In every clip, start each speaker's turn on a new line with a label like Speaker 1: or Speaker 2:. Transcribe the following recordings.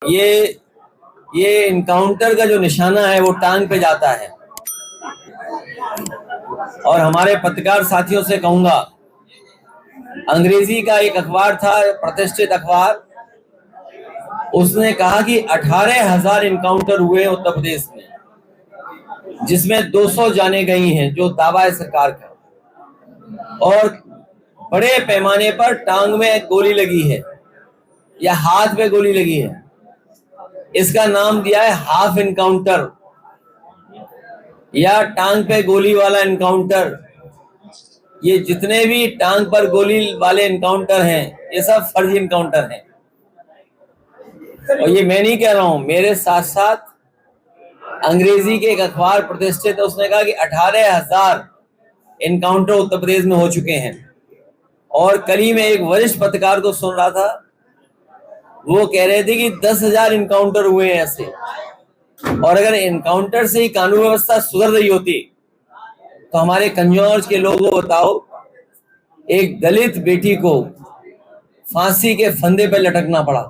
Speaker 1: ये इनकाउंटर का जो निशाना है वो टांग पे जाता है। और हमारे पत्रकार साथियों से कहूंगा, अंग्रेजी का एक अखबार था, प्रतिष्ठित अखबार, उसने कहा कि 18,000 इनकाउंटर हुए उत्तर प्रदेश में, जिसमें 200 जाने गई हैं, जो दावा है सरकार का। और बड़े पैमाने पर टांग में गोली लगी है या हाथ में गोली लगी है। इसका नाम दिया है हाफ इनकाउंटर या टांग पे गोली वाला इनकाउंटर। ये जितने भी टांग पर गोली वाले इनकाउंटर हैं, ये सब फर्जी इनकाउंटर हैं। और ये मैं नहीं कह रहा हूं, मेरे साथ साथ अंग्रेजी के एक अखबार प्रतिष्ठित है, उसने कहा कि 18,000 इनकाउंटर उत्तर प्रदेश में हो चुके हैं। और कल ही मैं एक वरिष्ठ पत्रकार को सुन रहा था, वो कह रहे थे कि 10,000 इनकाउंटर हुए हैं ऐसे। और अगर इनकाउंटर से ही कानून व्यवस्था सुधर रही होती तो हमारे कंजौर के लोगों को बताओ, एक दलित बेटी को फांसी के फंदे पर लटकना पड़ा।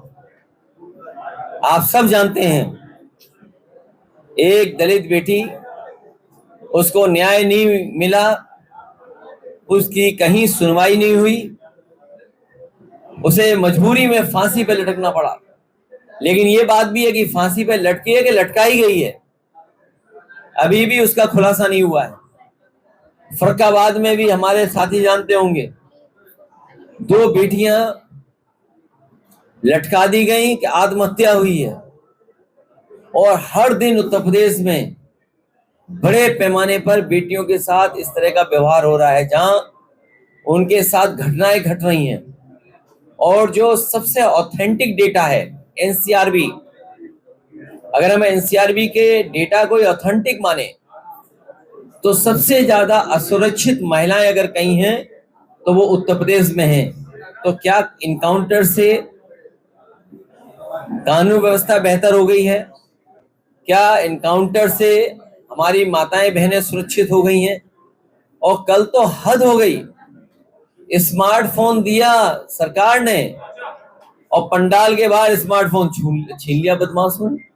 Speaker 1: आप सब जानते हैं, एक दलित बेटी, उसको न्याय नहीं मिला, उसकी कहीं सुनवाई नहीं हुई, उसे मजबूरी में फांसी पर लटकना पड़ा। लेकिन ये बात भी है कि फांसी पर लटकी है कि लटकाई गई है, अभी भी उसका खुलासा नहीं हुआ है। फर्रुखाबाद में भी हमारे साथी जानते होंगे, 2 बेटियां लटका दी गई कि आत्महत्या हुई है। और हर दिन उत्तर प्रदेश में बड़े पैमाने पर बेटियों के साथ इस तरह का व्यवहार हो रहा है, जहां उनके साथ घटनाएं घट रही हैं। और जो सबसे ऑथेंटिक डेटा है एनसीआरबी, अगर हम एनसीआरबी के डेटा को ऑथेंटिक माने तो सबसे ज्यादा असुरक्षित महिलाएं अगर कहीं हैं तो वो उत्तर प्रदेश में हैं। तो क्या इनकाउंटर से कानून व्यवस्था बेहतर हो गई है? क्या इनकाउंटर से हमारी माताएं बहनें सुरक्षित हो गई हैं? और कल तो हद हो गई, स्मार्टफोन दिया सरकार ने और पंडाल के बाहर स्मार्टफोन छीन लिया बदमाशों ने।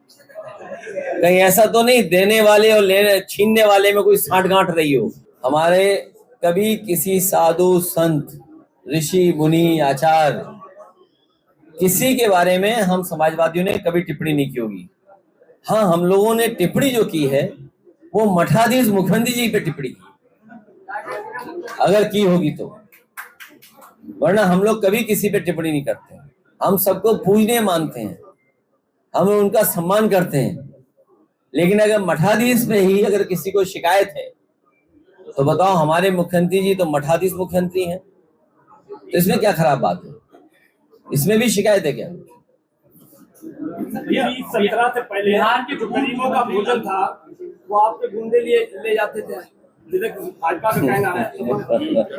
Speaker 1: कहीं ऐसा तो नहीं देने वाले और लेने छीनने वाले में कोई साठगांठ रही हो? हमारे कभी किसी साधु संत ऋषि मुनि आचार्य किसी के बारे में हम समाजवादियों ने कभी टिप्पणी नहीं की होगी। हाँ, हम लोगों ने टिप्पणी जो की है वो मठाधीश मुखर्जी जी पे टिप्पणी की, अगर की होगी तो, वरना हम लोग कभी किसी पे टिप्पणी नहीं करते। हम सबको पूजनीय मानते हैं, हम उनका सम्मान करते हैं। लेकिन अगर मठाधीश में ही अगर किसी को शिकायत है तो बताओ, हमारे मुख्यमंत्री जी तो मठाधीश मुख्यमंत्री हैं, तो इसमें क्या खराब बात है? इसमें भी शिकायत है क्या?
Speaker 2: 17 से पहले बिहार के जो गरीबों का भोजन था वो आपके गुंडे ले जाते थे। भाजपा का कहना है,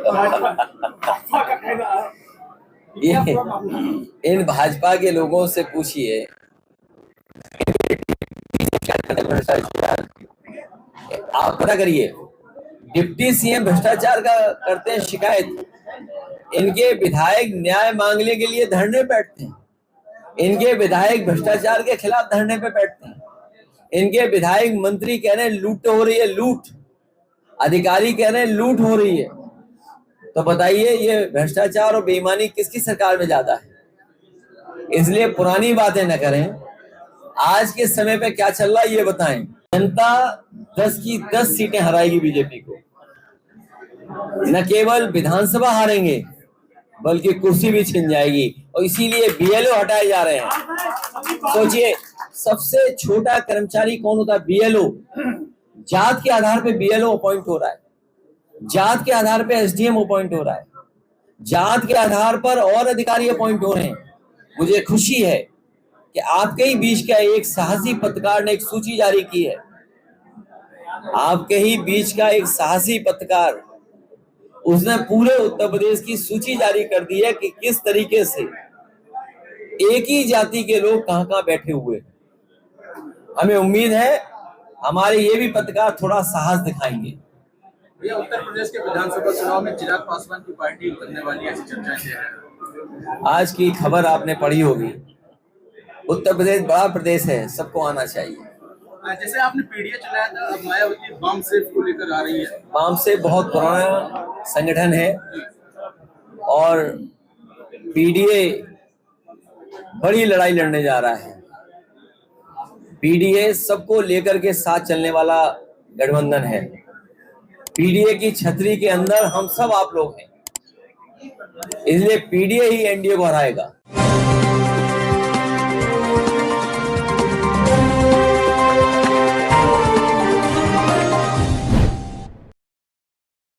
Speaker 2: भाजपा का कहना है,
Speaker 1: इन भाजपा के लोगों से पूछिए, आप पता करिए, डिप्टी सीएम भ्रष्टाचार का करते हैं शिकायत, इनके विधायक न्याय मांगने के लिए धरने बैठते हैं, इनके विधायक भ्रष्टाचार के खिलाफ धरने पे बैठते हैं, इनके विधायक मंत्री कह रहे हैं लूट हो रही है, लूट, अधिकारी कह रहे हैं लूट हो रही है। तो बताइए, ये भ्रष्टाचार और बेईमानी किसकी सरकार में ज्यादा है? इसलिए पुरानी बातें न करें, आज के समय पे क्या चल रहा है ये बताएं। जनता 10 की 10 सीटें हराएगी बीजेपी को, न केवल विधानसभा हारेंगे बल्कि कुर्सी भी छिन जाएगी। और इसीलिए बीएलओ हटाए जा रहे हैं। सोचिए, सबसे छोटा कर्मचारी कौन होता है? बीएलओ। जात के आधार पे बीएलओ अपॉइंट हो रहा है, जात के आधार पे एसडीएम अपॉइंट हो रहा है, जात के आधार पर और अधिकारी अपॉइंट हो रहे हैं। मुझे खुशी है कि आपके ही बीच का एक साहसी पत्रकार ने एक सूची जारी की है, आपके ही बीच का एक साहसी पत्रकार, उसने पूरे उत्तर प्रदेश की सूची जारी कर दी है कि किस तरीके से एक ही जाति के लोग कहां-कहां बैठे हुए। हमें उम्मीद है हमारे ये भी पत्रकार थोड़ा साहस दिखाएंगे।
Speaker 2: भैया, उत्तर प्रदेश के विधानसभा चुनाव में चिराग पासवान की पार्टी उतरने वाली है, ऐसी चर्चाएं हैं।
Speaker 1: आज की खबर आपने पढ़ी होगी उत्तर प्रदेश बड़ा प्रदेश है, सबको आना चाहिए।
Speaker 3: जैसे आपने पीडीए चलाया था, अब मायावती बम सेफ को लेकर आ रही है।
Speaker 1: वाम से बहुत पुराना संगठन है और पीडीए बड़ी लड़ाई लड़ने जा रहा है। पीडीए सबको लेकर के साथ चलने वाला गठबंधन है। पीडीए की छतरी के अंदर हम सब आप लोग हैं, इसलिए पीडीए ही एनडीए को हराएगा।